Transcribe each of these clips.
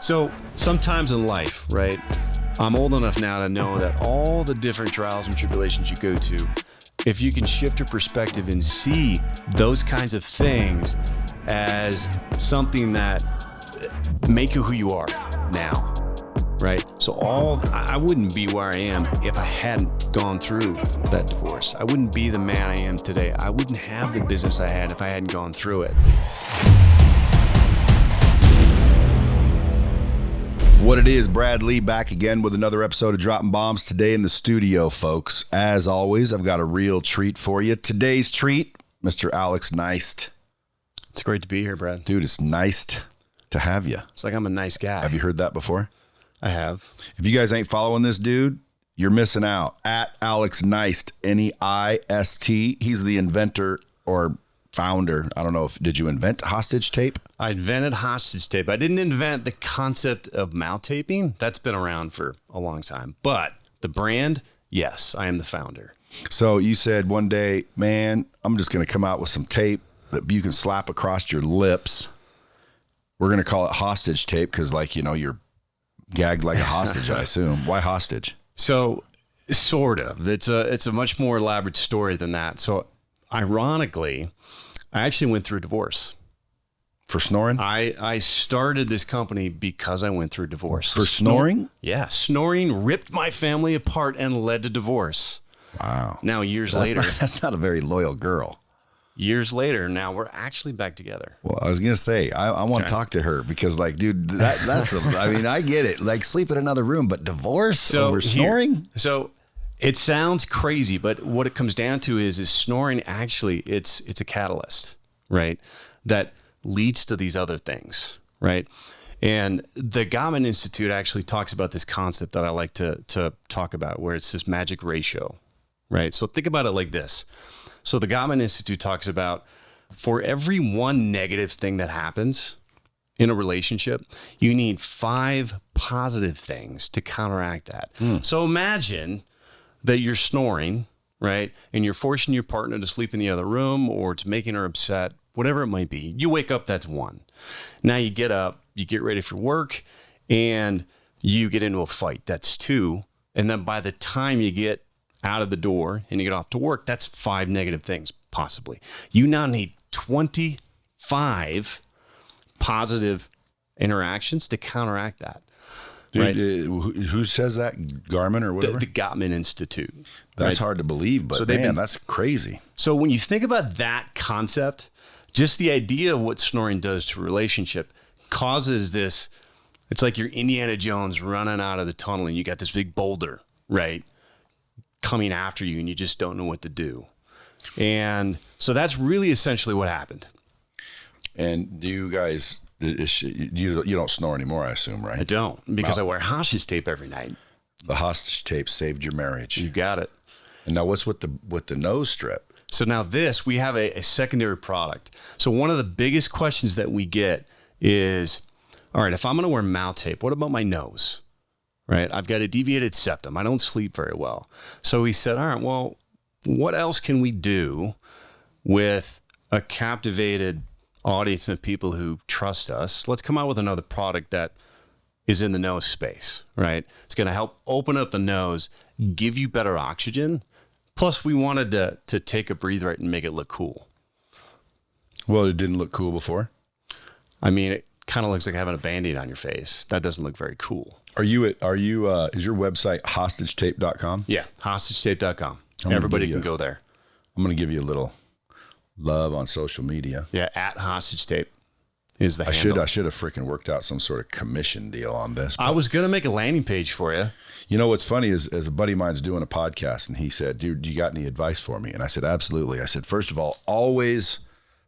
So sometimes in life, right, I'm old enough now to know that all the different trials and tribulations you go to, if you can shift your perspective and see those kinds of things as something that make you who you are now, right? So I wouldn't be where I am if I hadn't gone through that divorce. I wouldn't be the man I am today. I wouldn't have the business I had if I hadn't gone through it. What it is, Brad Lee back again with another episode of Dropping Bombs today in the studio, folks. As always, I've got a real treat for you. Today's treat, Mr. Alex Neist. It's great to be here, Brad. Dude, it's nice to have you. It's like I'm a nice guy. Have you heard that before? I have. If you guys ain't following this dude, you're missing out. At Alex Neist, N-E-I-S-T. He's the inventor or founder. I don't know did you invent hostage tape? I invented hostage tape. I didn't invent the concept of mouth taping. That's been around for a long time. But the brand, yes, I am the founder. So you said one day, man, I'm just going to come out with some tape that you can slap across your lips. We're going to call it hostage tape because, like, you know, you're gagged like a hostage, I assume. Why hostage? So, sort of. It's a much more elaborate story than that. So, ironically, I actually went through a divorce. For snoring? I started this company because I went through divorce. For snoring? Yeah. Snoring ripped my family apart and led to divorce. Wow. Now, later. That's not a very loyal girl. Years later, now we're actually back together. Well, I was going to say, I want to talk to her because, like, dude, that's, I mean, I get it. Like, sleep in another room, but divorce over snoring? So it sounds crazy, but what it comes down to is snoring actually, it's a catalyst, right? That leads to these other things, right? And the Gottman Institute actually talks about this concept that I like to talk about, where it's this magic ratio, right? So think about it like this. So the Gottman Institute talks about for every one negative thing that happens in a relationship, you need 5 positive things to counteract that. So imagine that you're snoring, right? And you're forcing your partner to sleep in the other room or to making her upset, whatever it might be. You wake up, that's 1. Now you get up, you get ready for work, and you get into a fight, that's 2. And then by the time you get out of the door and you get off to work, that's 5 negative things, possibly. You now need 25 positive interactions to counteract that. Dude, right? Who says that? Garmin or whatever? The Gottman Institute. That's right? Hard to believe, but so man, that's crazy. So when you think about that concept, just the idea of what snoring does to a relationship causes this, it's like you're Indiana Jones running out of the tunnel and you got this big boulder, right, coming after you and you just don't know what to do. And so that's really essentially what happened. And do you guys... You don't snore anymore, I assume, right? I don't, because I wear hostage tape every night. The hostage tape saved your marriage. You got it. And now what's with the nose strip? So now we have a secondary product. So one of the biggest questions that we get is, all right, if I'm going to wear mouth tape, what about my nose? Right? I've got a deviated septum. I don't sleep very well. So we said, all right, well, what else can we do with a captivated audience of people who trust us? Let's come out with another product that is in the nose space, right? It's going to help open up the nose, give you better oxygen. Plus, we wanted to take a breathe right and make it look cool. Well, it didn't look cool before. I mean, it kind of looks like having a Band-Aid on your face. That doesn't look very cool. Is your website hostagetape.com? Yeah, hostagetape.com. Everybody can go there. I'm going to give you a little love on social media. Yeah, at hostage tape is the handle. I should have freaking worked out some sort of commission deal on this. I was going to make a landing page for you. You know what's funny is a buddy of mine's doing a podcast and he said, dude, you got any advice for me? And I said, absolutely. I said, first of all, always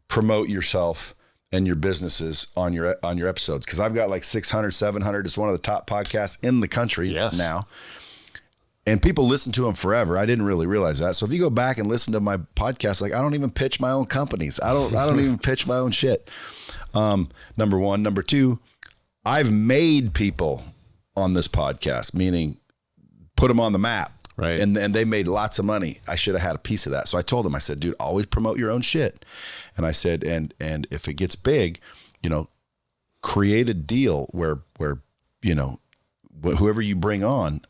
promote yourself and your businesses on your episodes. Cause I've got like 600, 700. It's one of the top podcasts in the country now. And people listen to them forever. I didn't really realize that. So if you go back and listen to my podcast, like I don't even pitch my own companies. I don't even pitch my own shit. Number 1. Number 2, I've made people on this podcast, meaning put them on the map. Right. And they made lots of money. I should have had a piece of that. So I told him, I said, dude, always promote your own shit. And I said, and if it gets big, you know, create a deal where whoever you bring on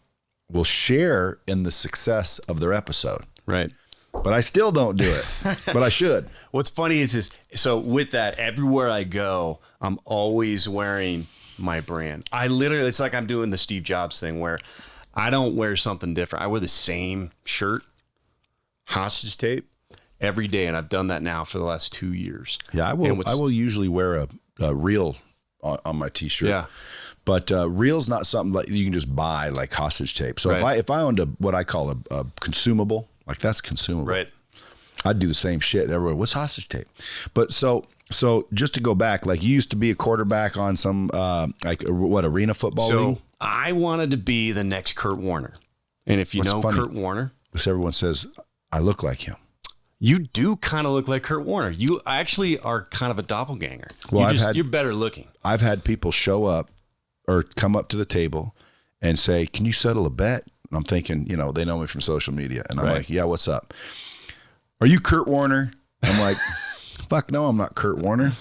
will share in the success of their episode. Right. But I still don't do it, but I should. What's funny is so with that, everywhere I go, I'm always wearing my brand. It's like I'm doing the Steve Jobs thing where I don't wear something different. I wear the same shirt, hostage tape, every day. And I've done that now for the last 2 years. Yeah, I will usually wear a reel on my t-shirt. Yeah. But reel's not something like you can just buy like hostage tape. So if I owned what I call a consumable, like that's consumable. Right. I'd do the same shit everywhere. What's hostage tape? But so just to go back, like you used to be a quarterback on some Arenafootball league? I wanted to be the next Kurt Warner. And if you know Kurt Warner, because everyone says I look like him. You do kind of look like Kurt Warner. You actually are kind of a doppelganger. Well, you're better looking. I've had people show up or come up to the table and say, "Can you settle a bet?" And I'm thinking, they know me from social media. And I'm like, "Yeah, what's up? Are you Kurt Warner?" I'm like, "Fuck no, I'm not Kurt Warner."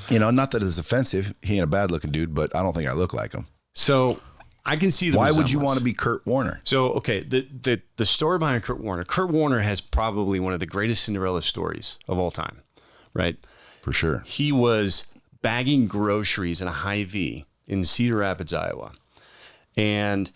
Not that it's offensive. He ain't a bad looking dude, but I don't think I look like him. So I can see the Why resemblance. would you want to be Kurt Warner? So, okay, the story behind Kurt Warner. Kurt Warner has probably one of the greatest Cinderella stories of all time, right? For sure. He was bagging groceries in a Hy-Vee in Cedar Rapids, Iowa, and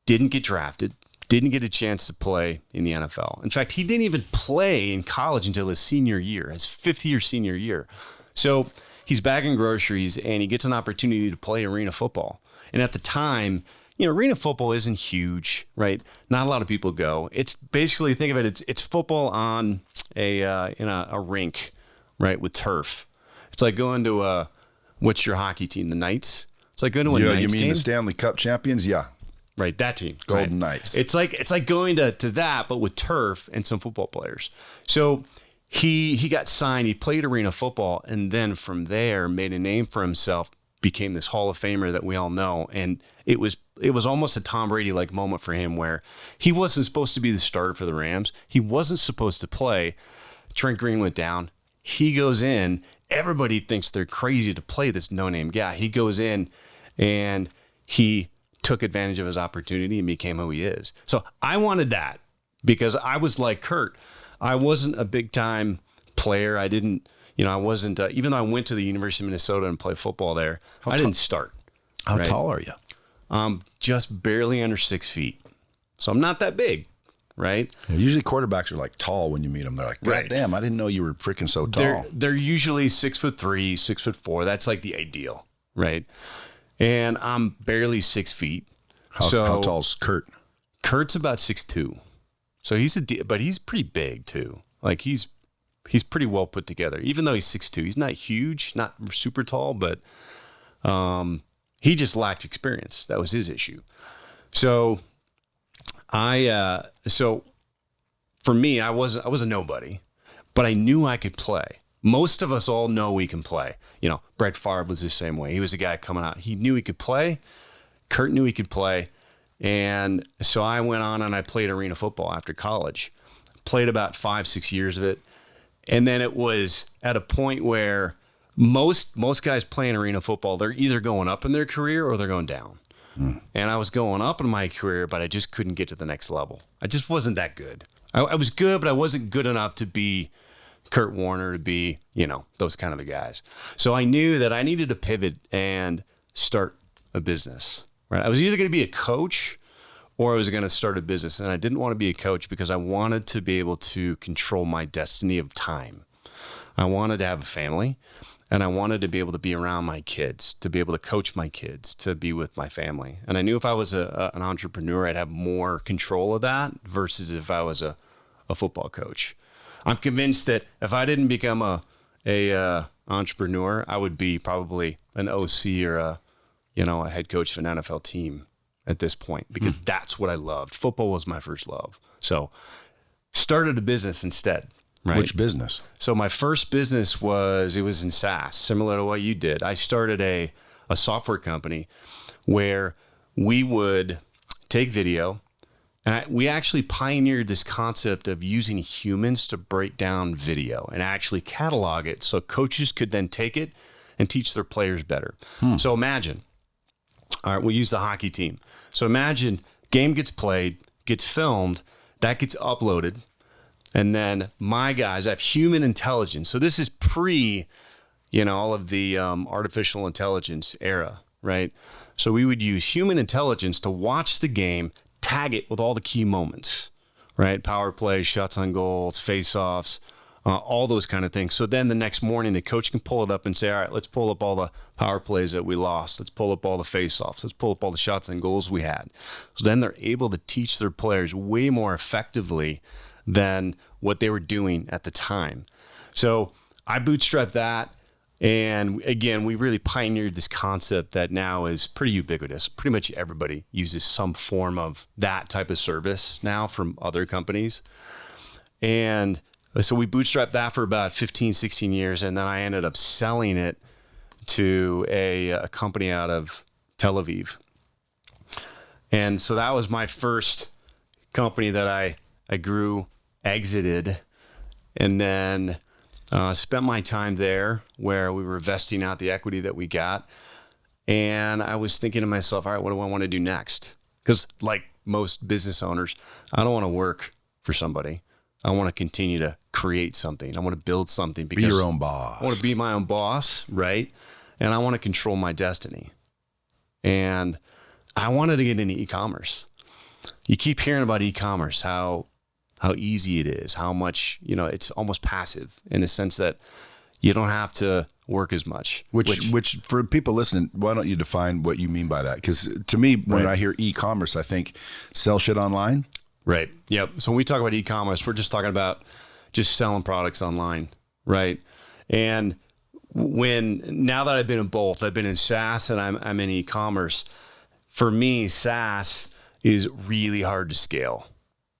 didn't get drafted, didn't get a chance to play in the NFL. In fact, he didn't even play in college until his senior year, his fifth-year senior year. So he's bagging groceries, and he gets an opportunity to play arena football. And at the time, arena football isn't huge, right? Not a lot of people go. It's basically, think of it, it's football on in a rink, right, with turf. It's like going to what's your hockey team? The Knights? It's like going to a Knights You mean game? the Stanley Cup champions? Yeah. Right, that team. Golden right. Knights. It's like going to that, but with turf and some football players. So he got signed, he played arena football, and then from there made a name for himself, became this Hall of Famer that we all know. And it was almost a Tom Brady-like moment for him where he wasn't supposed to be the starter for the Rams. He wasn't supposed to play. Trent Green went down. He goes in. Everybody thinks they're crazy to play this no-name guy. He goes in and he took advantage of his opportunity and became who he is. So I wanted that because I was like Kurt. I wasn't a big-time player. I didn't, I wasn't, even though I went to the University of Minnesota and played football there, I didn't start. How tall are you? Just barely under 6 feet. So I'm not that big, right? Yeah, usually quarterbacks are like tall when you meet them. They're like, God damn, I didn't know you were freaking so tall. They're usually 6'3", 6'4". That's like the ideal, right? And I'm barely 6 feet. How tall's Kurt? Kurt's about 6'2". So but he's pretty big too. Like he's pretty well put together. Even though he's 6'2", he's not huge, not super tall, but he just lacked experience. That was his issue. So so for me, I was a nobody, but I knew I could play. Most of us all know we can play. Brett Favre was the same way. He was a guy coming out. He knew he could play. Kurt knew he could play. And so I went on and I played arena football after college. Played about 5-6 years of it. And then it was at a point where most guys playing arena football, they're either going up in their career or they're going down. And I was going up in my career, but I just couldn't get to the next level. I just wasn't that good. I was good, but I wasn't good enough to be Kurt Warner, to be, those kind of the guys. So I knew that I needed to pivot and start a business, right? I was either going to be a coach or I was going to start a business. And I didn't want to be a coach because I wanted to be able to control my destiny of time. I wanted to have a family. And I wanted to be able to be around my kids, to be able to coach my kids, to be with my family. And I knew if I was an entrepreneur, I'd have more control of that versus if I was a football coach. I'm convinced that if I didn't become a entrepreneur, I would be probably an OC or a head coach of an NFL team at this point, because that's what I loved. Football was my first love. So started a business instead. Right. Which business? So my first business was in SaaS, similar to what you did. I started a software company where we would take video, and we actually pioneered this concept of using humans to break down video and actually catalog it so coaches could then take it and teach their players better. So imagine, all right, we'll use the hockey team. So imagine game gets played, gets filmed, that gets uploaded. And then my guys have human intelligence. So this is pre, all of the artificial intelligence era, right? So we would use human intelligence to watch the game, tag it with all the key moments, right? Power play, shots on goals, face-offs, all those kind of things. So then the next morning, the coach can pull it up and say, all right, let's pull up all the power plays that we lost. Let's pull up all the face-offs. Let's pull up all the shots and goals we had. So then they're able to teach their players way more effectively than what they were doing at the time. So I bootstrapped that. And again, we really pioneered this concept that now is pretty ubiquitous. Pretty much everybody uses some form of that type of service now from other companies. And so we bootstrapped that for about 15, 16 years. And then I ended up selling it to a company out of Tel Aviv. And so that was my first company that I grew, exited, and then spent my time there where we were vesting out the equity that we got. And I was thinking to myself, all right, what do I want to do next? Because like most business owners, I don't want to work for somebody. I want to continue to create something. I want to build something. Because be your own boss. I want to be my own boss, right? And I want to control my destiny. And I wanted to get into e-commerce. You keep hearing about e-commerce, how easy it is, how much, it's almost passive in the sense that you don't have to work as much. Which for people listening, why don't you define what you mean by that? Because to me, when I hear e-commerce, I think sell shit online. Right. Yep. So when we talk about e-commerce, we're just talking about just selling products online, right? And now that I've been in both, I've been in SaaS and I'm in e-commerce. For me, SaaS is really hard to scale.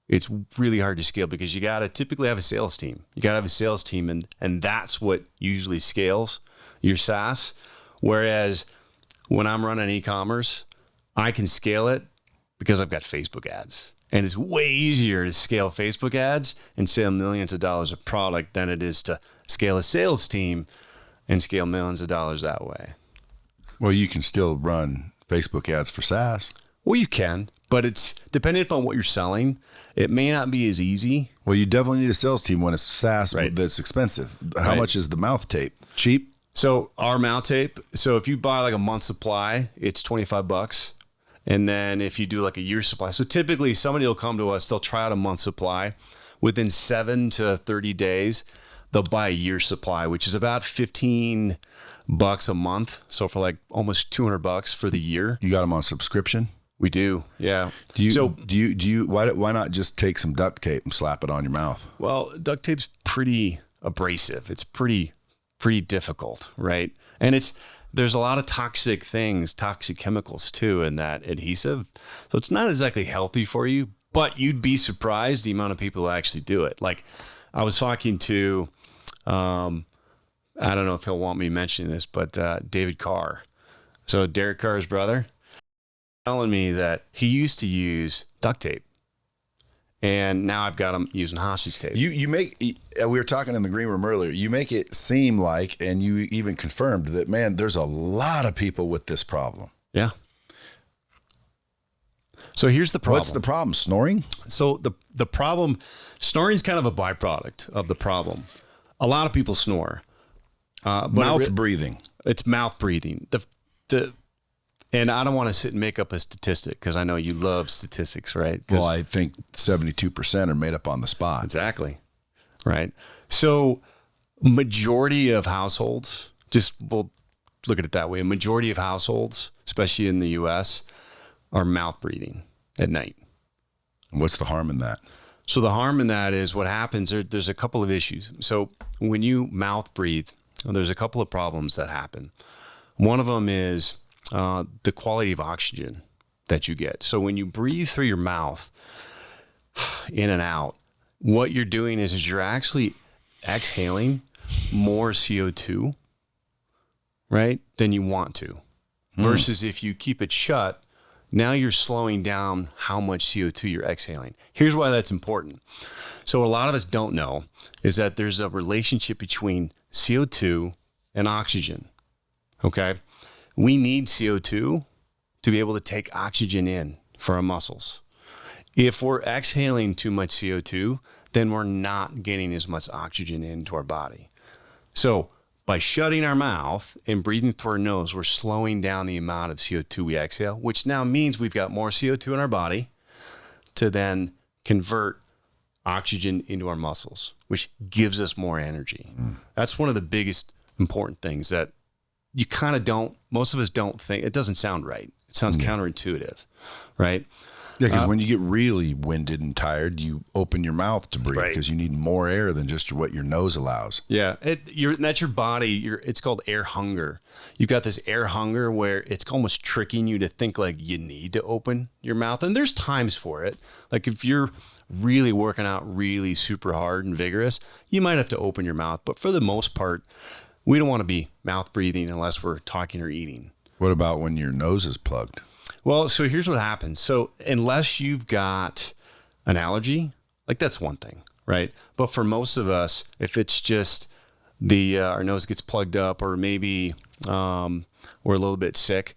It's really hard to scale because you got to typically have a sales team. You got to have a sales team, and that's what usually scales your SaaS. Whereas when I'm running e-commerce, I can scale it because I've got Facebook ads. And it's way easier to scale Facebook ads and sell millions of dollars of product than it is to scale a sales team and scale millions of dollars that way. Well, you can still run Facebook ads for SaaS. Well, you can, but it's dependent upon what you're selling. It may not be as easy. Well, you definitely need a sales team when it's SaaS that's expensive. How much is the mouth tape? Cheap? So our mouth tape, so if you buy like a month's supply, it's $25. And then if you do like a year's supply, so typically somebody will come to us, they'll try out a month's supply. Within 7 to 30 days, they'll buy a year's supply, which is about $15 a month. So for like almost $200 for the year. You got them on subscription? We do, yeah. Do you? Why not just take some duct tape and slap it on your mouth? Well, duct tape's pretty abrasive. It's pretty difficult, right? And there's a lot of toxic chemicals too in that adhesive. So it's not exactly healthy for you, but you'd be surprised the amount of people who actually do it. Like I was talking to, I don't know if he'll want me mentioning this, but David Carr. So Derek Carr's brother, telling me that he used to use duct tape, and now I've got him using hostage tape. You make, we were talking in the green room earlier, you make it seem like, and you even confirmed that, man, there's a lot of people with this problem. Yeah. So here's the problem. What's the problem? Snoring? So the problem, snoring is kind of a byproduct of the problem. A lot of people snore. Mouth breathing. It's mouth breathing. And I don't want to sit and make up a statistic because I know you love statistics, right? Well, I think 72% are made up on the spot. Exactly. Right. So majority of households, we'll look at it that way. A majority of households, especially in the US, are mouth breathing at night. What's the harm in that? So the harm in that is what happens, there's a couple of issues. So when you mouth breathe, there's a couple of problems that happen. One of them is the quality of oxygen that you get. So when you breathe through your mouth in and out, what you're doing is you're actually exhaling more CO2, right, than you want to. Versus if you keep it shut, now you're slowing down how much CO2 you're exhaling. Here's why that's important. So what a lot of us don't know is that there's a relationship between CO2 and oxygen. Okay. We need CO2 to be able to take oxygen in for our muscles. If we're exhaling too much CO2, then we're not getting as much oxygen into our body. So by shutting our mouth and breathing through our nose, we're slowing down the amount of CO2 we exhale, which now means we've got more CO2 in our body to then convert oxygen into our muscles, which gives us more energy. That's one of the biggest important things that you kind of most of us don't think. It doesn't sound right. It sounds counterintuitive, right? Yeah, because when you get really winded and tired, you open your mouth to breathe because you need more air than just what your nose allows. Yeah, that's your body. It's called air hunger. You've got this air hunger where it's almost tricking you to think like you need to open your mouth. And there's times for it. Like if you're really working out really super hard and vigorous, you might have to open your mouth. But for the most part, we don't want to be mouth breathing unless we're talking or eating. What about when your nose is plugged? Well, so here's what happens. So unless you've got an allergy, like that's one thing, right? But for most of us, if it's just our nose gets plugged up or maybe we're a little bit sick,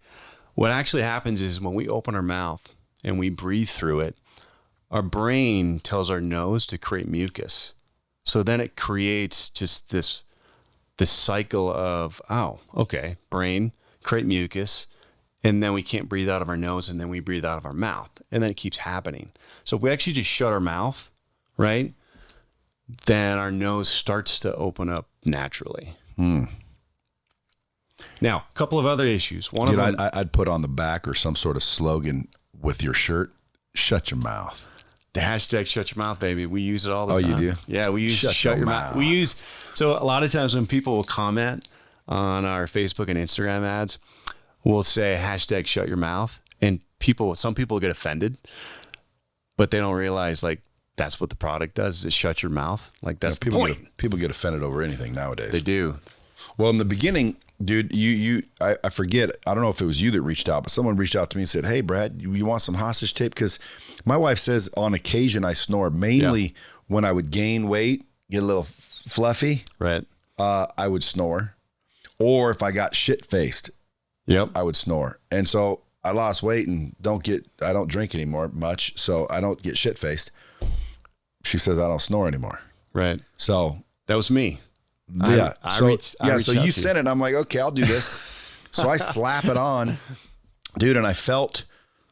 what actually happens is when we open our mouth and we breathe through it, our brain tells our nose to create mucus. So then it creates just this cycle of, brain, create mucus. And then we can't breathe out of our nose, and then we breathe out of our mouth. And then it keeps happening. So if we actually just shut our mouth, right, then our nose starts to open up naturally. Now, a couple of other issues. One of them, I'd put on the back or some sort of slogan with your shirt, shut your mouth. The hashtag shut your mouth, baby. We use it all the time. Oh, you do? Yeah, we use shut your mouth. So a lot of times when people will comment on our Facebook and Instagram ads, we'll say hashtag shut your mouth, and some people get offended, but they don't realize like that's what the product does, is shut your mouth. Like that's the point. People get offended over anything nowadays. They do. Well, in the beginning, dude, I forget, I don't know if it was you that reached out, but someone reached out to me and said, hey, Brad, you want some hostage tape? Because my wife says on occasion I snore, mainly when I would gain weight, get a little fluffy. Right. I would snore. Or if I got shit-faced, I would snore. And so I lost weight and I don't drink anymore much, so I don't get shit-faced. She says I don't snore anymore. Right. So that was me. Yeah. So you sent it and I'm like, okay, I'll do this. So I slap it on, dude, and I felt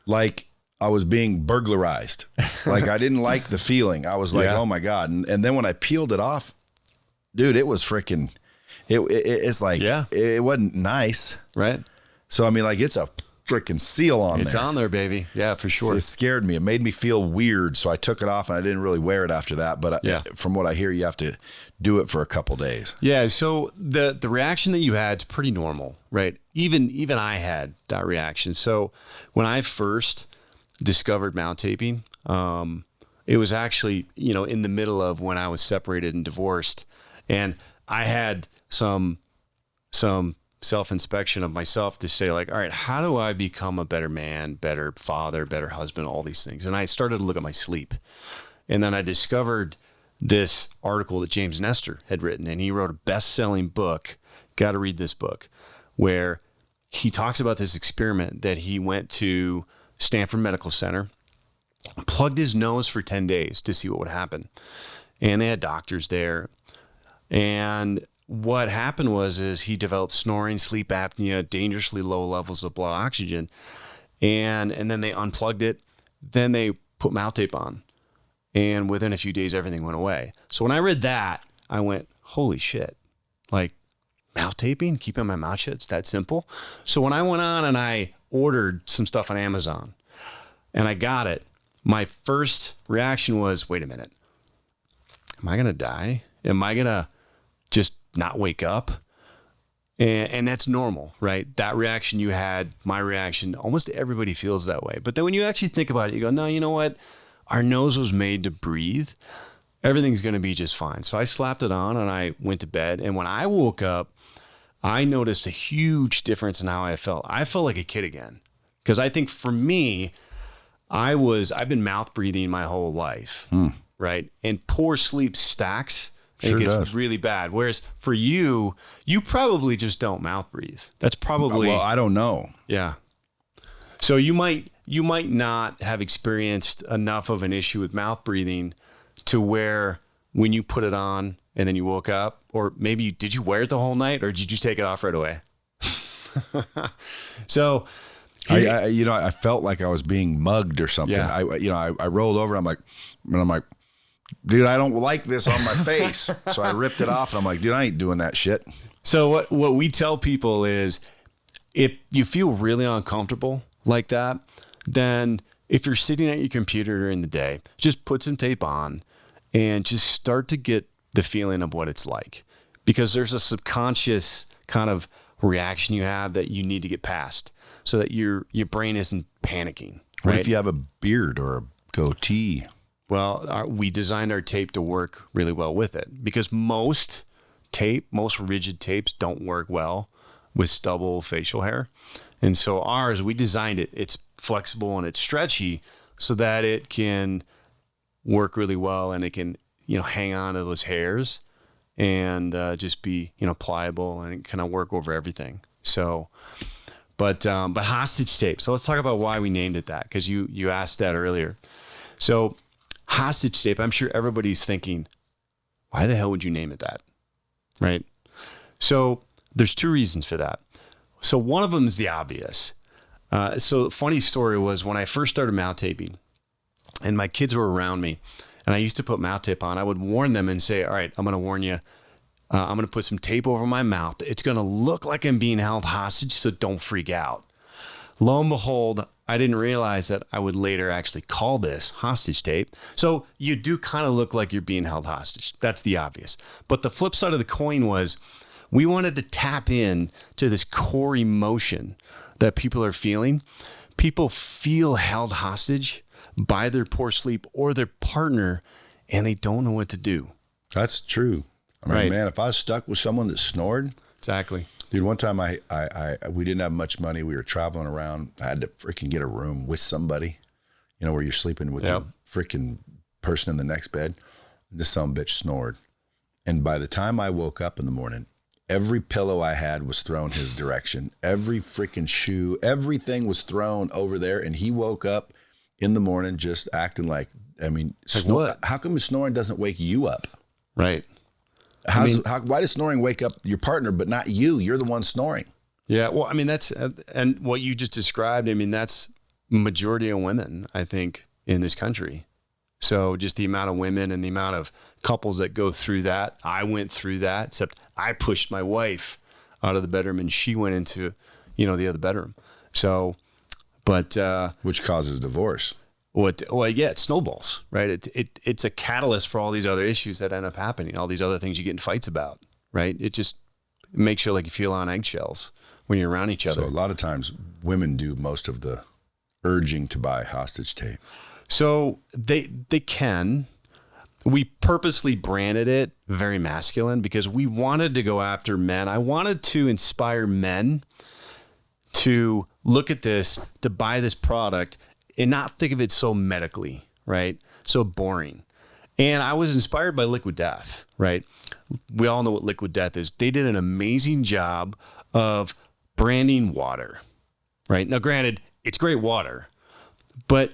like I was being burglarized. Like I didn't like the feeling. I was like, oh my God. And then when I peeled it off, dude, it was freaking, it's like, it wasn't nice. Right. So, I mean, like it's a freaking seal on there. It's on there, baby. Yeah, for sure. It scared me. It made me feel weird. So I took it off and I didn't really wear it after that. But from what I hear, you have to do it for a couple days. Yeah. So the reaction that you had is pretty normal, right? Even I had that reaction. So when I first discovered mouth taping, it was actually, in the middle of when I was separated and divorced, and I had some self-inspection of myself to say like, all right, how do I become a better man, better father, better husband, all these things. And I started to look at my sleep. And then I discovered this article that James Nestor had written, and he wrote a best-selling book. Got to read this book, where he talks about this experiment that he went to Stanford Medical Center, plugged his nose for 10 days to see what would happen. And they had doctors there. And what happened is he developed snoring, sleep apnea, dangerously low levels of blood oxygen. And then they unplugged it. Then they put mouth tape on. And within a few days, everything went away. So when I read that, I went, holy shit. Like mouth taping, keeping my mouth shut, it's that simple. So when I went on and I ordered some stuff on Amazon and I got it, my first reaction was, wait a minute. Am I going to die? Am I going to just not wake up? And that's normal, right? That reaction you had, my reaction, almost everybody feels that way. But then when you actually think about it, you go, no, you know what? Our nose was made to breathe. Everything's going to be just fine. So I slapped it on and I went to bed. And when I woke up, I noticed a huge difference in how I felt. I felt like a kid again. Because I think for me, I've been mouth breathing my whole life, right? And poor sleep stacks Sure it gets does. really bad. Whereas for you probably just don't mouth breathe. That's probably, Well, I don't know. yeah. So you might not have experienced enough of an issue with mouth breathing to where when you put it on and then you woke up, or maybe did you wear it the whole night, or did you take it off right away? So I felt like I was being mugged or something. Yeah. I rolled over. I'm like, dude, I don't like this on my face. So I ripped it off and I'm like, dude, I ain't doing that shit. So what we tell people is, if you feel really uncomfortable like that, then if you're sitting at your computer during the day, just put some tape on and just start to get the feeling of what it's like, because there's a subconscious kind of reaction you have that you need to get past so that your brain isn't panicking. What Right? if you have a beard or a goatee? Well, we designed our tape to work really well with it, because most rigid tapes don't work well with stubble facial hair. And so ours, we designed it. It's flexible and it's stretchy so that it can work really well, and it can, hang on to those hairs and just be, pliable, and it kind of work over everything. So, but hostage tape. So let's talk about why we named it that, because you asked that earlier. So hostage tape, I'm sure everybody's thinking, why the hell would you name it that? Right? So there's two reasons for that. So one of them is the obvious. So funny story was, when I first started mouth taping and my kids were around me and I used to put mouth tape on, I would warn them and say, all right, I'm going to warn you. I'm going to put some tape over my mouth. It's going to look like I'm being held hostage, so don't freak out. Lo and behold, I didn't realize that I would later actually call this hostage tape. So you do kind of look like you're being held hostage. That's the obvious. But the flip side of the coin was, we wanted to tap in to this core emotion that people are feeling. People feel held hostage by their poor sleep or their partner, and they don't know what to do. That's true. I mean, Right. man, if I was stuck with someone that snored, Exactly. dude, one time we didn't have much money. We were traveling around. I had to freaking get a room with somebody, where you're sleeping with Yep. the freaking person in the next bed. This sumbitch snored. And by the time I woke up in the morning, every pillow I had was thrown his direction. Every freaking shoe, everything was thrown over there. And he woke up in the morning just acting like, what? How come snoring doesn't wake you up? Right. Why does snoring wake up your partner, but not you? You're the one snoring. Yeah. Well, that's, and what you just described, that's majority of women, I think, in this country. So just the amount of women and the amount of couples that go through that. I went through that, except I pushed my wife out of the bedroom and she went into, the other bedroom. So, but, Which causes divorce. it snowballs, right? It's a catalyst for all these other issues that end up happening, all these other things you get in fights about, right? It just makes you like you feel on eggshells when you're around each other. So a lot of times women do most of the urging to buy hostage tape. So they can. We purposely branded it very masculine because we wanted to go after men. I wanted to inspire men to look at this, to buy this product and not think of it so medically, right? So boring. And I was inspired by Liquid Death, right? We all know what Liquid Death is. They did an amazing job of branding water, right? Now, granted, it's great water, but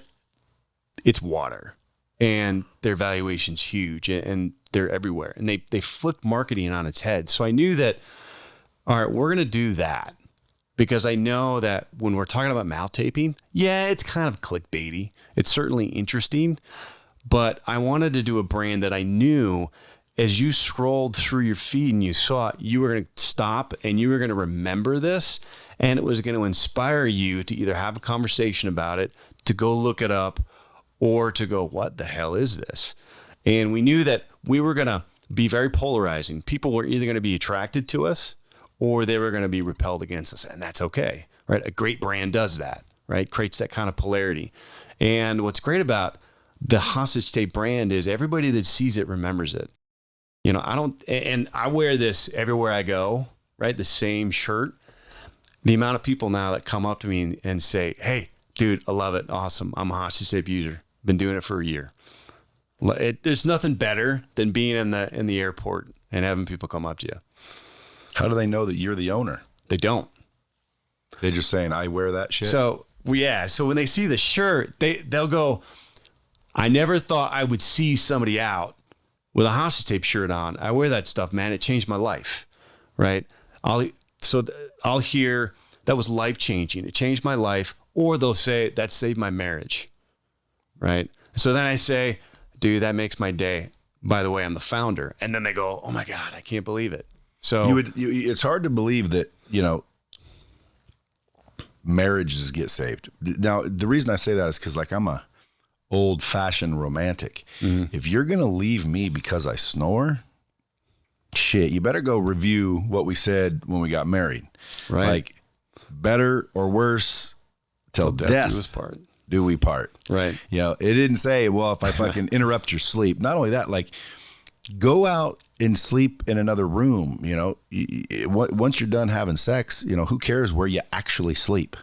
it's water and their valuation's huge and they're everywhere. And they flipped marketing on its head. So I knew that, all right, we're going to do that. Because I know that when we're talking about mouth taping, yeah, it's kind of clickbaity. It's certainly interesting, but I wanted to do a brand that I knew as you scrolled through your feed and you saw it, you were going to stop and you were going to remember this, and it was going to inspire you to either have a conversation about it, to go look it up, or to go, what the hell is this? And we knew that we were going to be very polarizing. People were either going to be attracted to us or they were going to be repelled against us. And that's okay, right? A great brand does that, right? Creates that kind of polarity. And what's great about the hostage tape brand is everybody that sees it remembers it. I wear this everywhere I go, right? The same shirt. The amount of people now that come up to me and say, hey, dude, I love it. Awesome. I'm a hostage tape user. Been doing it for a year. There's nothing better than being in the airport and having people come up to you. How do they know that you're the owner? They don't. They're just saying, I wear that shit. So when they see the shirt, they'll go, I never thought I would see somebody out with a hostage tape shirt on. I wear that stuff, man. It changed my life. Right. I'll hear that was life changing. It changed my life. Or they'll say that saved my marriage. Right. So then I say, dude, that makes my day. By the way, I'm the founder. And then they go, oh my God, I can't believe it. So it's hard to believe that, marriages get saved. Now, the reason I say that is because I'm a old fashioned romantic. Mm-hmm. If you're going to leave me because I snore, shit, you better go review what we said when we got married. Right. Like, better or worse, till death do we part. Right. It didn't say, well, if I fucking interrupt your sleep. Not only that, go out and sleep in another room. Once you're done having sex, who cares where you actually sleep?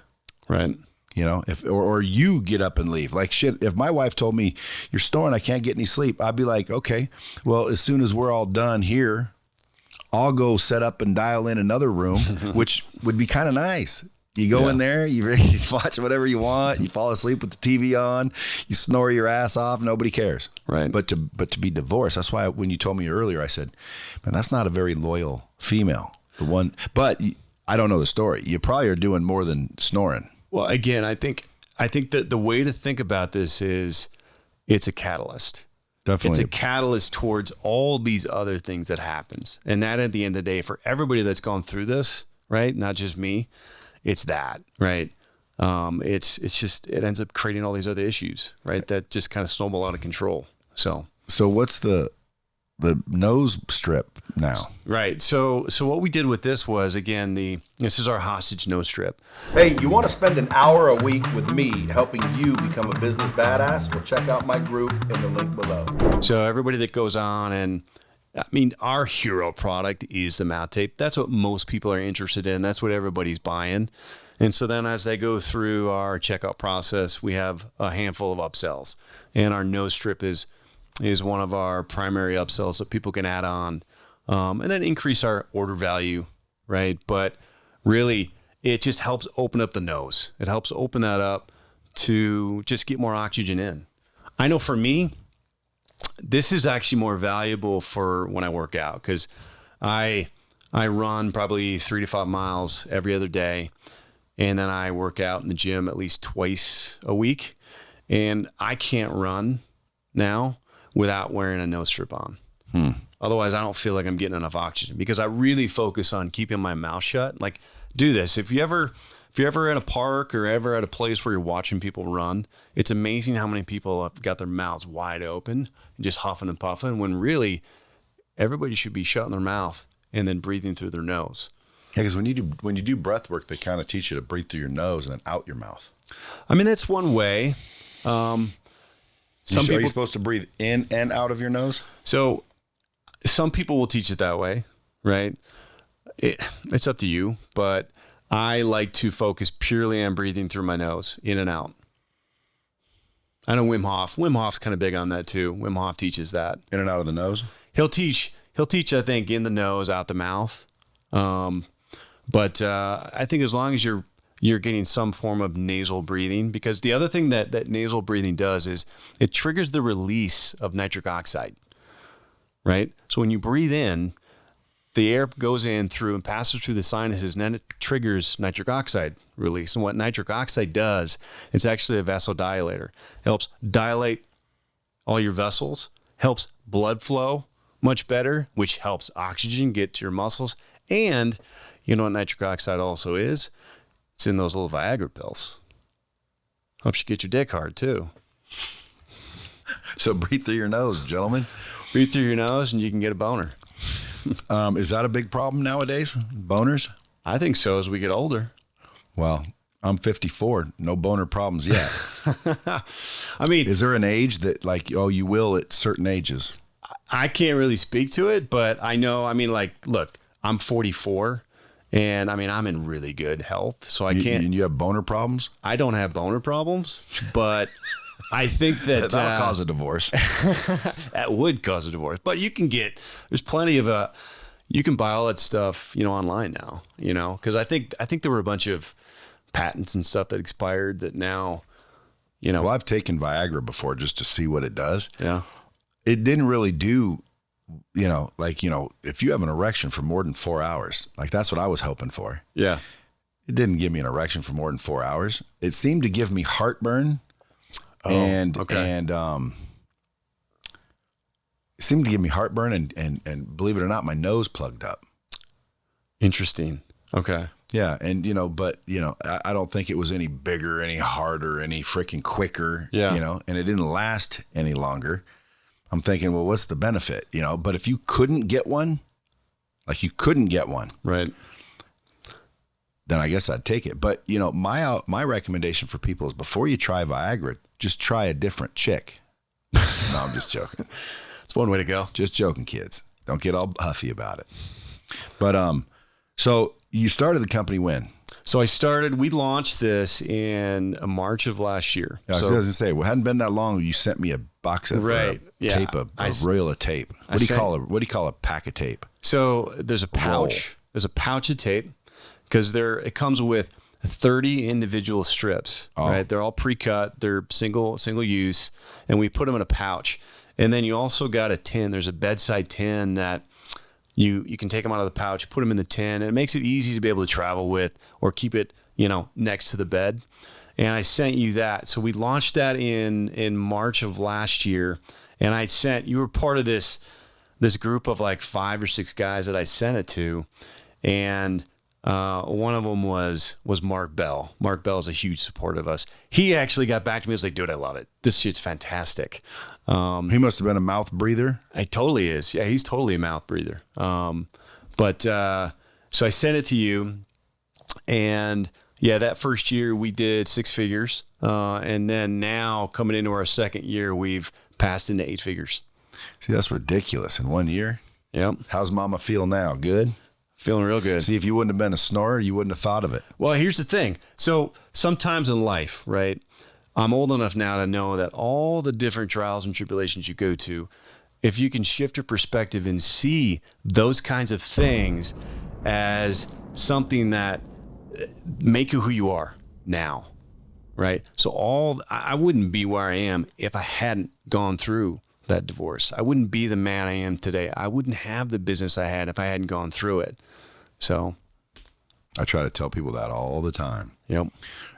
Right. If or you get up and leave. Like shit, if my wife told me you're snoring, I can't get any sleep, I'd be like, okay, well, as soon as we're all done here, I'll go set up and dial in another room, which would be kind of nice. You go in there, you watch whatever you want, you fall asleep with the TV on, you snore your ass off, nobody cares. Right. But to be divorced, that's why when you told me earlier, I said, man, that's not a very loyal female. But I don't know the story. You probably are doing more than snoring. Well, again, I think that the way to think about this is it's a catalyst. Definitely. It's a catalyst towards all these other things that happens. And that at the end of the day, for everybody that's gone through this, right? Not just me, it's that, right? It's just, it ends up creating all these other issues, right? That just kind of snowball out of control. So what's the nose strip now? Right. So what we did with this was, again, this is our hostage nose strip. Hey, you want to spend an hour a week with me helping you become a business badass? Well, check out my group in the link below. So everybody that goes on, and I mean, our hero product is the mouth tape. That's what most people are interested in. That's what everybody's buying. And so then as they go through our checkout process, we have a handful of upsells, and our nose strip is one of our primary upsells that people can add on, and then increase our order value, right? But really, it just helps open up the nose. It helps open that up to just get more oxygen in. I know for me, this is actually more valuable for when I work out, because I run probably 3 to 5 miles every other day, and then I work out in the gym at least twice a week, and I can't run now without wearing a nose strip on. Otherwise, I don't feel like I'm getting enough oxygen, because I really focus on keeping my mouth shut. Like, do this. If you're ever at a park or ever at a place where you're watching people run, it's amazing how many people have got their mouths wide open and just huffing and puffing, when really everybody should be shutting their mouth and then breathing through their nose. Yeah, because when you do breath work, they kind of teach you to breathe through your nose and then out your mouth. I mean, that's one way. Are you supposed to breathe in and out of your nose? So some people will teach it that way, right? It's up to you, but I like to focus purely on breathing through my nose, in and out. I know Wim Hof. Wim Hof's kind of big on that too. Wim Hof teaches that. In and out of the nose? He'll teach, I think, in the nose, out the mouth. But I think as long as you're getting some form of nasal breathing, because the other thing that nasal breathing does is it triggers the release of nitric oxide, right? So when you breathe in, the air goes in through and passes through the sinuses, and then it triggers nitric oxide release. And what nitric oxide does, it's actually a vasodilator. It helps dilate all your vessels, helps blood flow much better, which helps oxygen get to your muscles. And you know what nitric oxide also is? It's in those little Viagra pills. Helps you get your dick hard too. So breathe through your nose, gentlemen. Breathe through your nose and you can get a boner. Is that a big problem nowadays? Boners? I think so, as we get older. Well, I'm 54. No boner problems yet. I mean, is there an age that you will at certain ages? I can't really speak to it, but I know, look, I'm 44 and I'm in really good health. So I can't. And you have boner problems? I don't have boner problems, but I think that that'll cause a divorce. That would cause a divorce. But there's plenty of you can buy all that stuff, online now, because I think there were a bunch of patents and stuff that expired that now, Well, I've taken Viagra before just to see what it does. Yeah. It didn't really do, if you have an erection for more than 4 hours, like that's what I was hoping for. Yeah. It didn't give me an erection for more than 4 hours. It seemed to give me heartburn. It seemed to give me heartburn and believe it or not, my nose plugged up. Interesting. Okay. Yeah. And, I don't think it was any bigger, any harder, any freaking quicker, and it didn't last any longer. I'm thinking, well, what's the benefit, but if you couldn't get one, Right. then I guess I'd take it. But, my recommendation for people is before you try Viagra, just try a different chick. No, I'm just joking. It's one way to go. Just joking, kids. Don't get all huffy about it. But, so you started the company when? So we launched this in March of last year. Yeah, I was going to say, well, it hadn't been that long. You sent me a box of tape, a reel of tape. What do you call a pack of tape? So there's a pouch. There's a pouch of tape because it comes with 30 individual strips, right? They're all pre-cut. They're single use, and we put them in a pouch. And then you also got a tin. There's a bedside tin that you can take them out of the pouch, put them in the tin, and it makes it easy to be able to travel with or keep it, next to the bed. And I sent you that. So we launched that in March of last year. And you were part of this group of like 5 or 6 guys that I sent it to. And one of them was Mark Bell. Mark Bell is a huge support of us. He actually got back to me. He was like, dude, I love it. This shit's fantastic. He must have been a mouth breather. He totally is. Yeah, he's totally a mouth breather. So I sent it to you, and yeah, that first year we did 6 figures. And then now coming into our second year, we've passed into 8 figures. See, that's ridiculous in 1 year. Yep. How's mama feel now? Good? Feeling real good. See, if you wouldn't have been a snorer, you wouldn't have thought of it. Well, here's the thing. So sometimes in life, right, I'm old enough now to know that all the different trials and tribulations you go to, if you can shift your perspective and see those kinds of things as something that make you who you are now, right? So I wouldn't be where I am if I hadn't gone through that divorce. I wouldn't be the man I am today. I wouldn't have the business I had if I hadn't gone through it. So I try to tell people that all the time. Yep.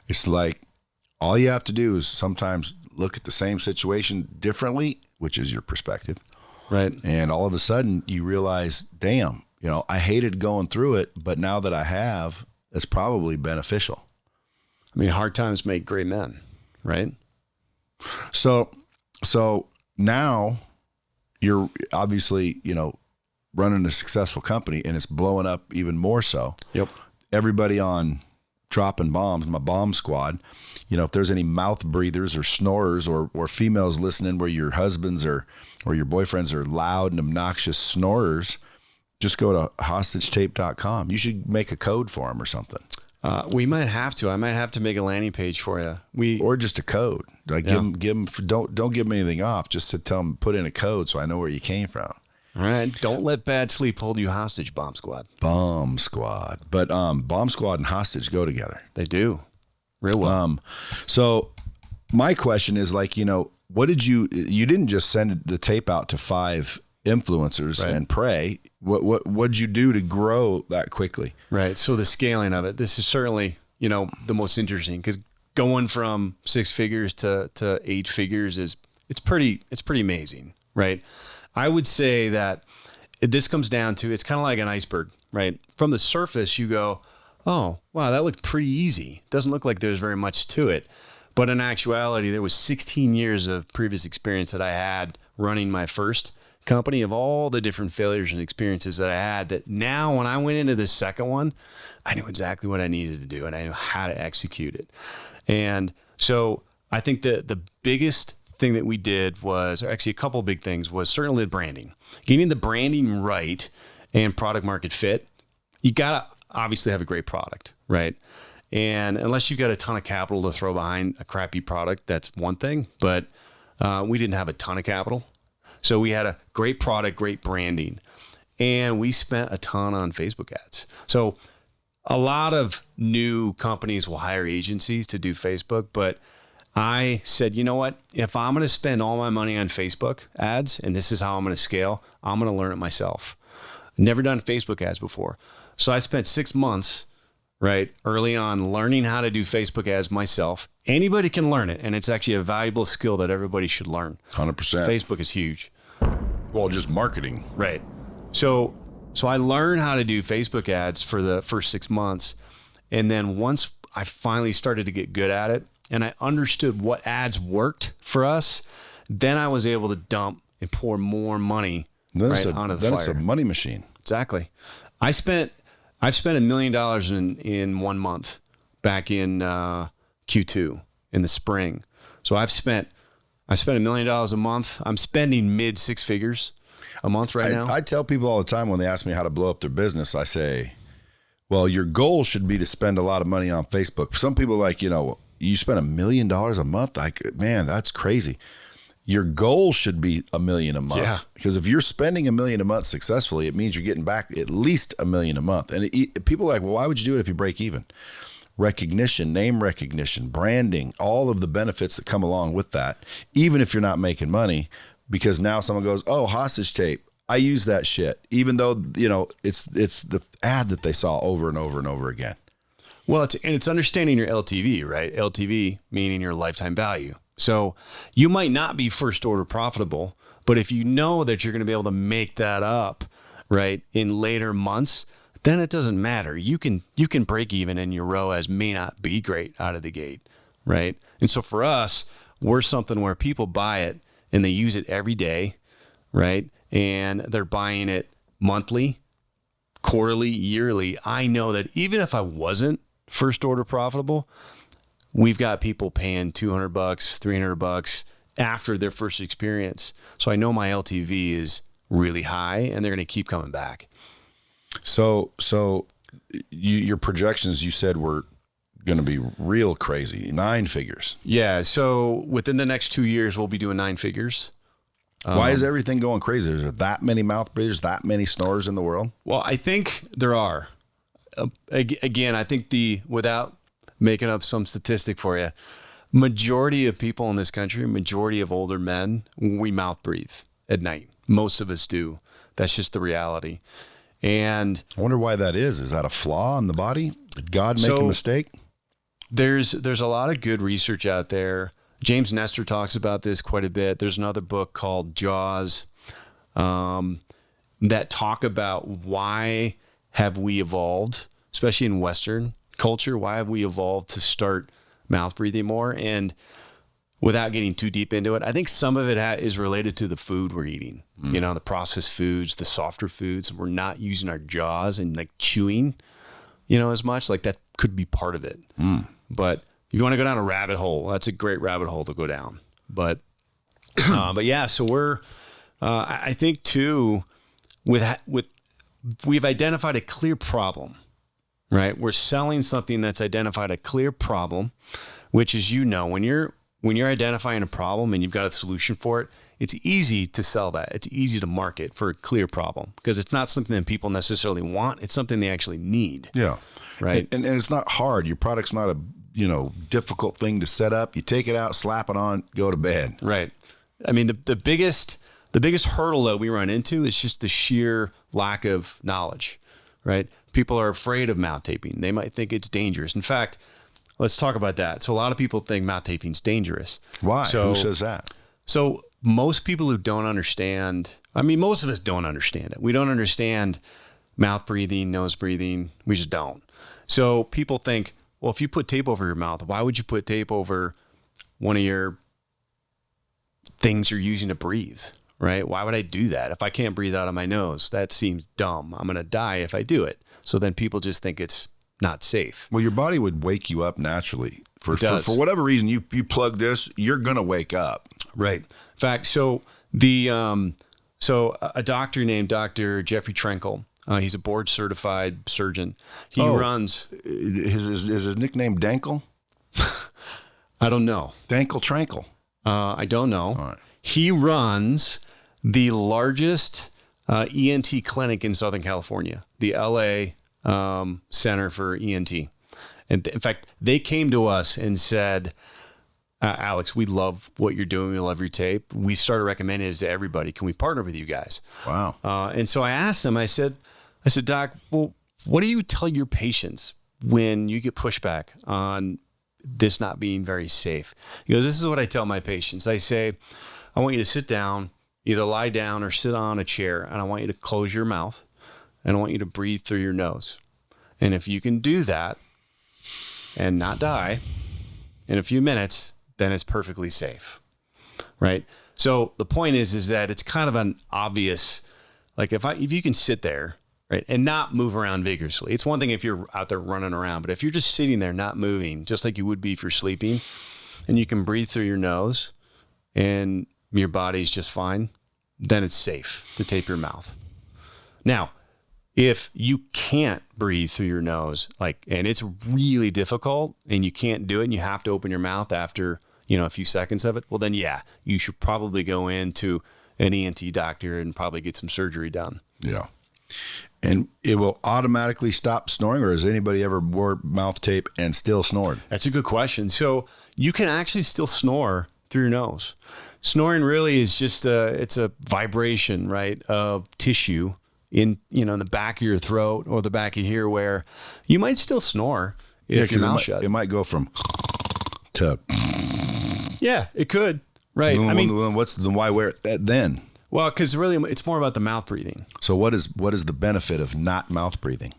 It's like all you have to do is sometimes look at the same situation differently, which is your perspective. Right. And all of a sudden you realize, damn, I hated going through it, but now that I have, it's probably beneficial. I mean, hard times make great men, right? So now you're obviously, running a successful company, and it's blowing up even more so. Yep. Everybody on Dropping Bombs, my bomb squad, if there's any mouth breathers or snorers or females listening where your husbands or your boyfriends are loud and obnoxious snorers, just go to hostagetape.com. You should make a code for them or something. We might have to. I might have to make a landing page for you. Or just a code. Like give them. Don't give them anything off. Just tell them put in a code so I know where you came from. All right. Don't let bad sleep hold you hostage, Bomb Squad. Bomb Squad. But Bomb Squad and hostage go together. They do. Real well. So my question is what did you didn't just send the tape out to 5 influencers and pray. What'd you do to grow that quickly? Right. So the scaling of it, this is certainly, the most interesting, because going from 6 figures to 8 figures it's pretty amazing. Right. I would say that this comes down to, it's kind of like an iceberg, right? From the surface, you go, oh, wow, that looked pretty easy. Doesn't look like there's very much to it. But in actuality, there was 16 years of previous experience that I had running my first company, of all the different failures and experiences that I had, that now when I went into the second one, I knew exactly what I needed to do and I knew how to execute it. And so I think that the biggest thing that we did was, or actually a couple of big things, was certainly the branding. Getting the branding right and product market fit. You got to obviously have a great product, right? And unless you've got a ton of capital to throw behind a crappy product, that's one thing. But we didn't have a ton of capital. So we had a great product, great branding, and we spent a ton on Facebook ads. So a lot of new companies will hire agencies to do Facebook, but I said, you know what? If I'm going to spend all my money on Facebook ads, and this is how I'm going to scale, I'm going to learn it myself. Never done Facebook ads before. So I spent 6 months, right, early on learning how to do Facebook ads myself. Anybody can learn it, and it's actually a valuable skill that everybody should learn. 100%. Facebook is huge. Well, just marketing. Right. So I learned how to do Facebook ads for the first 6 months. And then once I finally started to get good at it and I understood what ads worked for us, then I was able to dump and pour more money onto the fire. Then it's a money machine. Exactly. I've spent $1 million in 1 month back in Q2 in the spring. So I spent $1 million a month. I'm spending mid 6 figures a month right now. I tell people all the time when they ask me how to blow up their business, I say, well, your goal should be to spend a lot of money on Facebook. Some people are like, you spend $1 million a month. Like, man, that's crazy. Your goal should be $1 million a month. Yeah. Because if you're spending $1 million a month successfully, it means you're getting back at least $1 million a month. And people are like, well, why would you do it if you break even? Recognition, name recognition, branding, all of the benefits that come along with that, even if you're not making money, because now someone goes, oh, hostage tape. I use that shit, even though, it's the ad that they saw over and over and over again. Well, it's understanding your LTV, right? LTV meaning your lifetime value. So you might not be first order profitable, but if you know that you're going to be able to make that up, right, in later months, then it doesn't matter. You can break even and your ROAS may not be great out of the gate, right? And so for us, we're something where people buy it and they use it every day, right? And they're buying it monthly, quarterly, yearly. I know that even if I wasn't first order profitable, we've got people paying $200, $300 after their first experience. So I know my LTV is really high and they're going to keep coming back. So your projections, you said, were going to be real crazy, 9 figures. Yeah. So within the next 2 years, we'll be doing 9 figures. Why is everything going crazy? Is there that many mouth breathers, that many snorers in the world? Well, I think there are. Again, I think without making up some statistic for you, majority of people in this country, majority of older men, we mouth breathe at night. Most of us do. That's just the reality. And I wonder why that is. Is that a flaw in the body? Did God make a mistake? There's a lot of good research out there. James Nestor talks about this quite a bit. There's another book called Jaws that talk about why have we evolved, especially in Western culture, why have we evolved to start mouth breathing more? And without getting too deep into it, I think some of it is related to the food we're eating. The processed foods, the softer foods. We're not using our jaws and like chewing, as much. Like that could be part of it. But if you want to go down a rabbit hole, that's a great rabbit hole to go down. But yeah, so we're, I think too, we've identified a clear problem, right? We're selling something that's identified a clear problem, which is, when you're identifying a problem and you've got a solution for it, it's easy to sell that. It's easy to market for a clear problem because it's not something that people necessarily want. It's something they actually need. Yeah. Right. And it's not hard. Your product's not a, difficult thing to set up. You take it out, slap it on, go to bed. Right. I mean, the biggest hurdle that we run into is just the sheer lack of knowledge, right? People are afraid of mouth taping. They might think it's dangerous. In fact, let's talk about that. So a lot of people think mouth taping is dangerous. Why? Who says that? So most people who don't understand, most of us don't understand it. We don't understand mouth breathing, nose breathing. We just don't. So people think, well, if you put tape over your mouth, why would you put tape over one of your things you're using to breathe, right? Why would I do that? If I can't breathe out of my nose, that seems dumb. I'm going to die if I do it. So then people just think it's not safe. Well, your body would wake you up naturally. For whatever reason, you plug this, you're going to wake up. Right. In fact, so a doctor named Dr. Jeffrey Trenkle, He's a board certified surgeon. He runs. Is his nickname Dankle? I don't know. Dankle Trankle. I don't know. All right. He runs the largest ENT clinic in Southern California, the LA Center for ENT. And in fact, they came to us and said, Alex, we love what you're doing. We love your tape. We started recommending it to everybody. Can we partner with you guys? Wow. And so I asked him, I said, Doc, well, what do you tell your patients when you get pushback on this not being very safe? He goes, this is what I tell my patients. I say, I want you to sit down, either lie down or sit on a chair, and I want you to close your mouth, and I want you to breathe through your nose. And if you can do that and not die in a few minutes, then it's perfectly safe, right? So the point is that it's kind of an obvious, like if you can sit there, right, and not move around vigorously. It's one thing if you're out there running around, but if you're just sitting there not moving, just like you would be if you're sleeping, and you can breathe through your nose and your body's just fine, then it's safe to tape your mouth. Now, if you can't breathe through your nose, and it's really difficult and you can't do it and you have to open your mouth after, a few seconds of it, well then, yeah, you should probably go into an ENT doctor and probably get some surgery done. Yeah. And it will automatically stop snoring, or has anybody ever wore mouth tape and still snored? That's a good question. So you can actually still snore through your nose. Snoring really is just it's a vibration, right, of tissue in the back of your throat or the back of here, where you might still snore if your mouth shut. It might go from to. Yeah, it could. Right. Why wear it then? Well, because really it's more about the mouth breathing. So what is the benefit of not mouth breathing?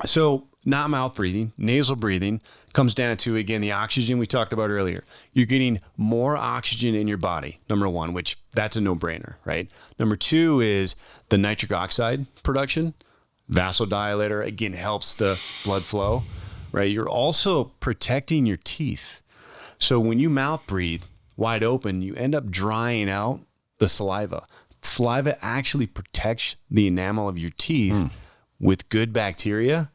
So not mouth breathing, nasal breathing comes down to, again, the oxygen we talked about earlier. You're getting more oxygen in your body, number one, which that's a no-brainer, right? Number two is the nitric oxide production. Vasodilator, again, helps the blood flow, right? You're also protecting your teeth. So when you mouth breathe wide open, you end up drying out the saliva. Saliva actually protects the enamel of your teeth with good bacteria.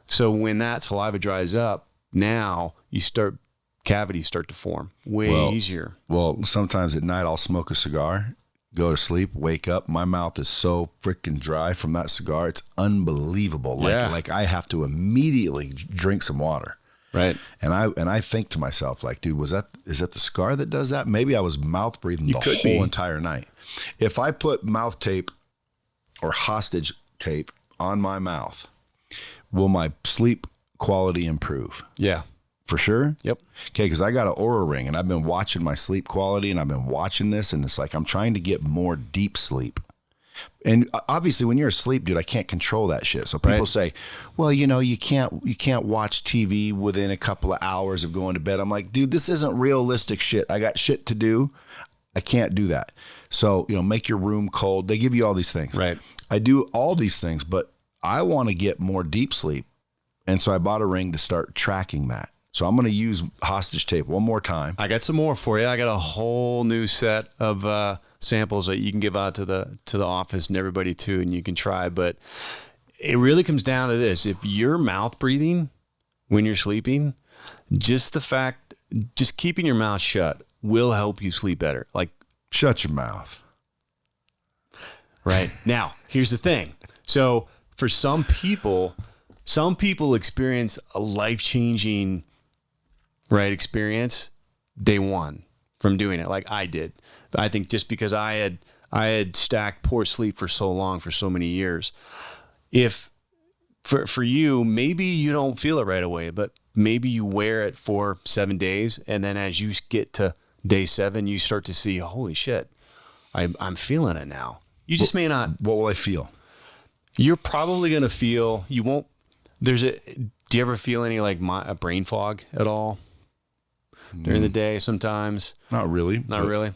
So when that saliva dries up, now cavities start to form way easier. Well, sometimes at night I'll smoke a cigar, go to sleep, wake up. My mouth is so freaking dry from that cigar. It's unbelievable. Like I have to immediately drink some water. Right. And I think to myself, dude, is that the cigar that does that? Maybe I was mouth breathing the whole entire night. If I put mouth tape or hostage tape on my mouth, will my sleep quality improve? Yeah. For sure? Yep. Okay, because I got an Oura Ring, and I've been watching my sleep quality, and I've been watching this, and it's like I'm trying to get more deep sleep. And obviously, when you're asleep, dude, I can't control that shit. So people say, well, you can't watch TV within a couple of hours of going to bed. I'm like, dude, this isn't realistic shit. I got shit to do. I can't do that. So, make your room cold. They give you all these things. Right. I do all these things, but I want to get more deep sleep. And so I bought a ring to start tracking that. So I'm going to use hostage tape one more time. I got some more for you. I got a whole new set of samples that you can give out to the office and everybody too, and you can try. But it really comes down to this. If you're mouth breathing when you're sleeping, just keeping your mouth shut will help you sleep better. Shut your mouth. Right. Now, here's the thing. So for some people experience a life-changing experience day one from doing it, like I did. I think just because I had stacked poor sleep for so long, for so many years. If for you, maybe you don't feel it right away, but maybe you wear it for 7 days, and then as you get to day 7, you start to see, holy shit, I'm feeling it now. You just may not. What will I feel? You're probably going to feel, you won't, do you ever feel any a brain fog at all during the day sometimes? Not really. Not really?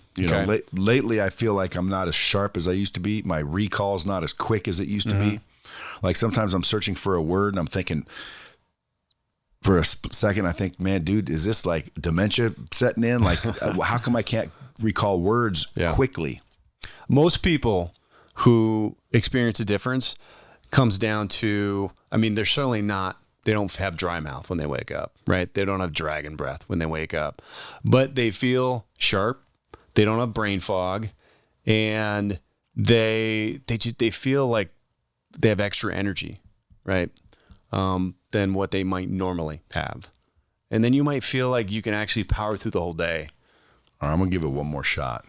Lately I feel like I'm not as sharp as I used to be. My recall's not as quick as it used to be. Like sometimes I'm searching for a word and I'm thinking, for a second, I think, man, dude, is this like dementia setting in? Like, how come I can't recall words quickly? Most people who experience a difference comes down to, I mean, they're certainly not, they don't have dry mouth when they wake up, right? They don't have dragon breath when they wake up, but they feel sharp. They don't have brain fog, and they feel like they have extra energy, right? Than what they might normally have. And then you might feel like you can actually power through the whole day. All right, I'm gonna give it one more shot.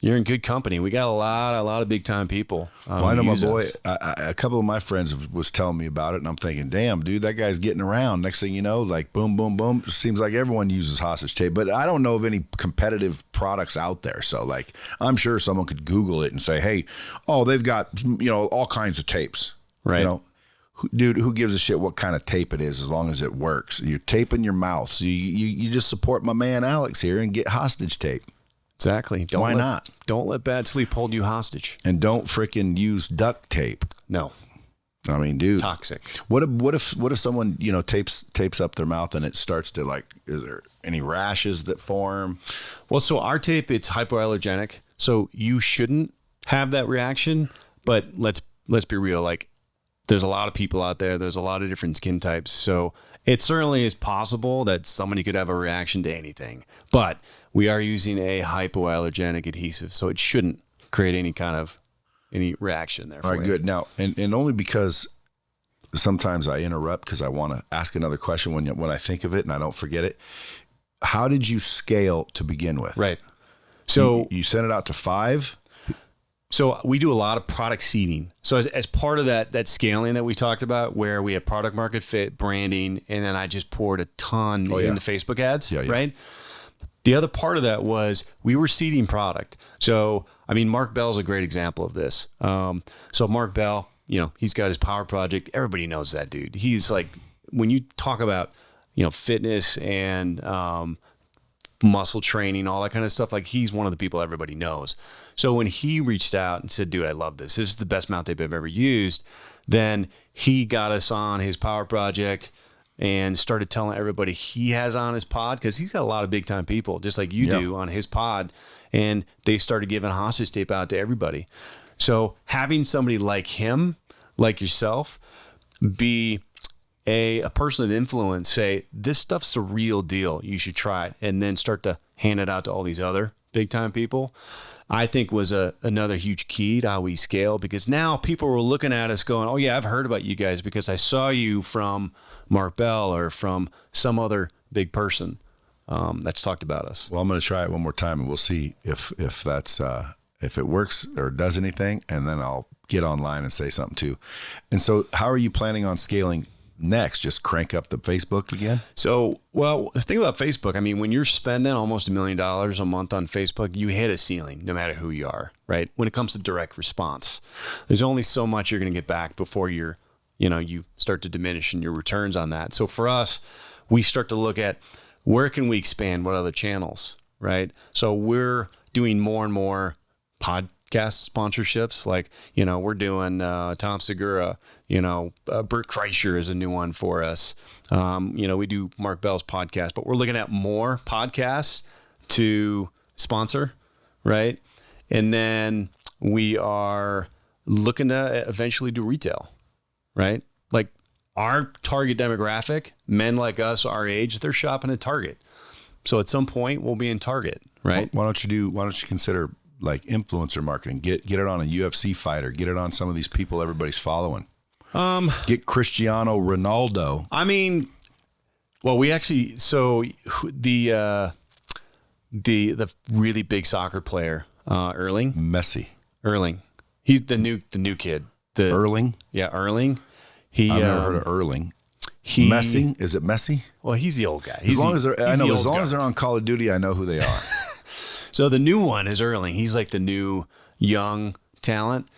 You're in good company. We got a lot of big time people. Well, I know my boy, a couple of my friends was telling me about it, and I'm thinking, damn, dude, that guy's getting around. Next thing you know, like boom, boom, boom. It seems like everyone uses hostage tape, but I don't know of any competitive products out there. So, like, I'm sure someone could Google it and say, hey, oh, they've got, all kinds of tapes. Right. Dude, who gives a shit what kind of tape it is as long as it works? You're taping your mouth. So you just support my man Alex here and get hostage tape. Exactly. Why not? Don't let bad sleep hold you hostage. And don't freaking use duct tape. No. I mean, dude. Toxic. What if someone, tapes up their mouth and it starts to, like, is there any rashes that form? Well, so our tape, it's hypoallergenic. So you shouldn't have that reaction, but let's be real. Like, there's a lot of people out there. There's a lot of different skin types. So it certainly is possible that somebody could have a reaction to anything, but we are using a hypoallergenic adhesive, so it shouldn't create any reaction there. All right, good. Now, and only because sometimes I interrupt because I want to ask another question when I think of it and I don't forget it. How did you scale to begin with? Right. So you sent it out to 5. So we do a lot of product seeding. So as part of that scaling that we talked about, where we have product market fit, branding, and then I just poured a ton into Facebook ads, right? The other part of that was we were seeding product. So, I mean, Mark Bell's a great example of this. So Mark Bell, he's got his power project. Everybody knows that dude. He's like, when you talk about, fitness and muscle training, all that kind of stuff, like, he's one of the people everybody knows. So when he reached out and said, dude, I love this. This is the best mount tape I've ever used. Then he got us on his power project and started telling everybody he has on his pod, because he's got a lot of big time people, just like you do, on his pod. And they started giving hostage tape out to everybody. So having somebody like him, like yourself, be a person of influence, say, this stuff's the real deal, you should try it, and then start to hand it out to all these other big time people, I think was another huge key to how we scale, because now people were looking at us going, oh yeah, I've heard about you guys because I saw you from Mark Bell or from some other big person that's talked about us. Well, I'm going to try it one more time and we'll see if that's if it works or does anything, and then I'll get online and say something too. And so how are you planning on scaling next? Just crank up the Facebook again? So, well, the thing about Facebook, I mean, when you're spending almost $1 million a month on Facebook, you hit a ceiling no matter who you are, right? When it comes to direct response, there's only so much you're going to get back before you start to diminish in your returns on that. So for us, we start to look at where can we expand, what other channels, right? So we're doing more and more podcast sponsorships. Like, we're doing Tom Segura, Bert Kreischer is a new one for us. We do Mark Bell's podcast, but we're looking at more podcasts to sponsor, right? And then we are looking to eventually do retail, right? Like, our target demographic, men like us, our age, they're shopping at Target. So at some point we'll be in Target, right? Why don't you consider, like, influencer marketing? Get it on a UFC fighter. Get it on some of these people everybody's following. Get Cristiano Ronaldo. I mean, well, we actually, so the really big soccer player, Messi. Erling. He's the new kid. Erling? Yeah, Erling. I've never heard of Erling. Messi? Is it Messi? Well, he's the old guy. As long as they're on Call of Duty, I know who they are. So the new one is Erling. He's like the new young talent.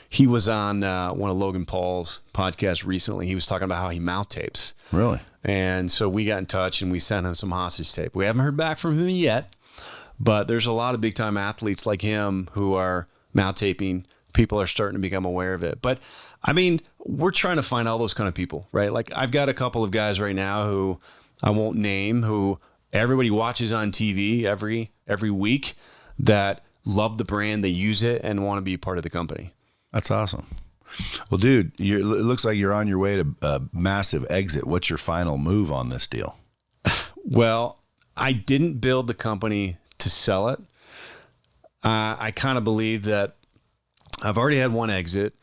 He was on one of Logan Paul's podcasts recently. He was talking about how he mouth tapes. Really? And so we got in touch and we sent him some hostage tape. We haven't heard back from him yet, but there's a lot of big time athletes like him who are mouth taping. People are starting to become aware of it. But I mean, we're trying to find all those kind of people, right? Like, I've got a couple of guys right now who I won't name, who everybody watches on TV every week, that love the brand, they use it, and want to be part of the company. That's awesome. Well, dude, it looks like you're on your way to a massive exit. What's your final move on this deal? Well, I didn't build the company to sell it. I kind of believe that I've already had one exit.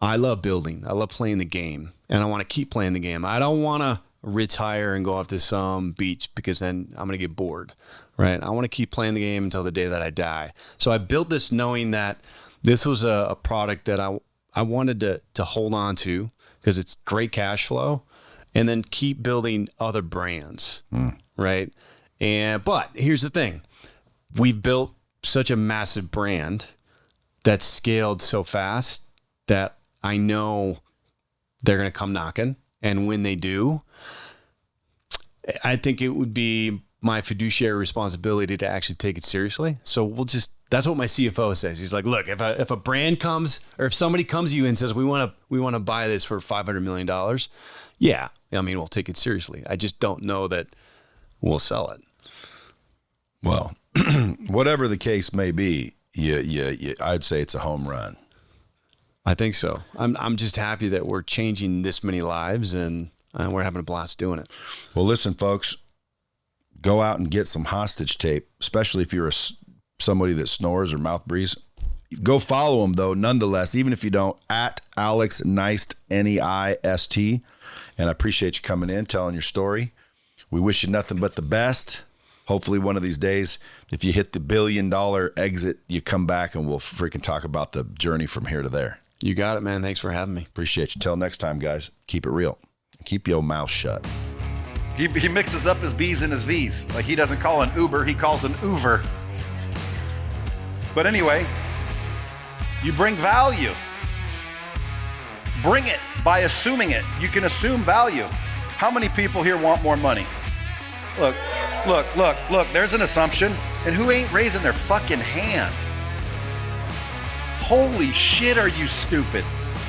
I love building. I love playing the game, and I want to keep playing the game. I don't want to retire and go off to some beach because then I'm going to get bored, right? I want to keep playing the game until the day that I die. So I built this knowing that this was a product that I wanted to hold on to because it's great cash flow, and then keep building other brands, right? But here's the thing. We've built such a massive brand that's scaled so fast that I know they're going to come knocking. And when they do, I think it would be my fiduciary responsibility to actually take it seriously. So that's what my CFO says. He's like, look, if a brand comes, or if somebody comes to you and says, we want to buy this for $500 million. Yeah. I mean, we'll take it seriously. I just don't know that we'll sell it. Well, whatever the case may be, I'd say it's a home run. I think so. I'm just happy that we're changing this many lives, and we're having a blast doing it. Well, listen, folks, go out and get some hostage tape, especially if you're somebody that snores or mouth breathes. Go follow him, though, nonetheless, even if you don't, at Alex Neist, Neist. And I appreciate you coming in, telling your story. We wish you nothing but the best. Hopefully one of these days, if you hit the $1 billion exit, you come back and we'll freaking talk about the journey from here to there. You got it, man. Thanks for having me. Appreciate you. Till next time, guys. Keep it real. Keep your mouth shut. He mixes up his B's and his V's. Like he doesn't call an Uber, he calls an Uber. But anyway, you bring value. Bring it by assuming it. You can assume value. How many people here want more money? Look, there's an assumption. And who ain't raising their fucking hand? Holy shit, are you stupid?